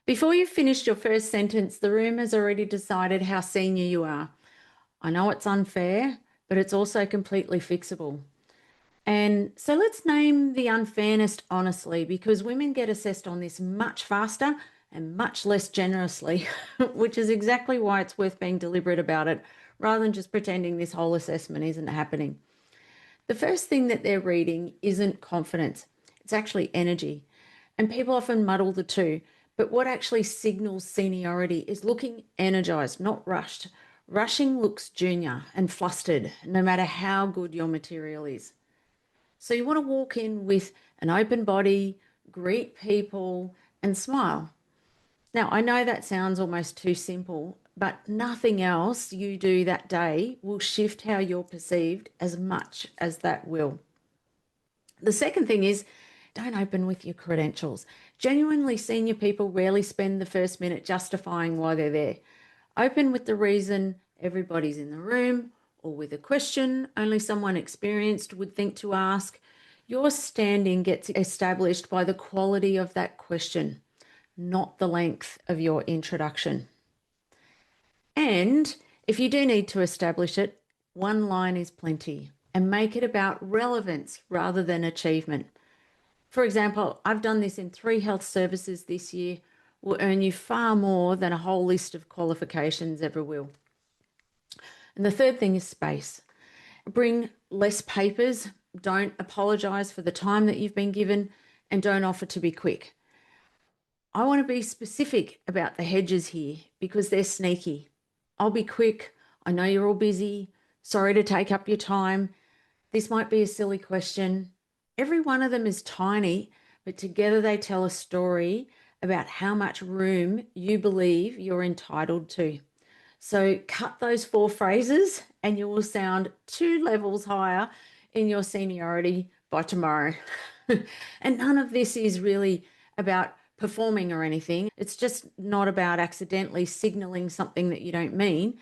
Before you've finished your first sentence, the room has already decided how senior you are. I know it's unfair, but it's also completely fixable. And so let's name the unfairness honestly, because women get assessed on this much faster and much less generously, which is exactly why it's worth being deliberate about it rather than just pretending this whole assessment isn't happening. The first thing that they're reading isn't confidence, it's actually energy. And people often muddle the two. But what actually signals seniority is looking energized, not rushed. Rushing looks junior and flustered, no matter how good your material is. So you want to walk in with an open body, greet people, and smile. Now, I know that sounds almost too simple, but nothing else you do that day will shift how you're perceived as much as that will. The second thing is don't open with your credentials. Genuinely senior people rarely spend the first minute justifying why they're there. Open with the reason everybody's in the room or with a question only someone experienced would think to ask. Your standing gets established by the quality of that question, not the length of your introduction. And if you do need to establish it, one line is plenty and make it about relevance rather than achievement. For example, I've done this in 3 health services this year, will earn you far more than a whole list of qualifications ever will. And the third thing is space. Bring less papers, don't apologise for the time that you've been given, and don't offer to be quick. I want to be specific about the hedges here because they're sneaky. I'll be quick. I know you're all busy. Sorry to take up your time. This might be a silly question. Every one of them is tiny, but together they tell a story about how much room you believe you're entitled to. So cut those 4 phrases and you will sound 2 levels higher in your seniority by tomorrow. And none of this is really about performing or anything. It's just not about accidentally signaling something that you don't mean.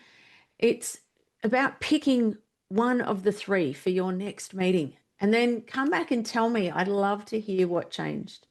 It's about picking one of the 3 for your next meeting and then come back and tell me. I'd love to hear what changed.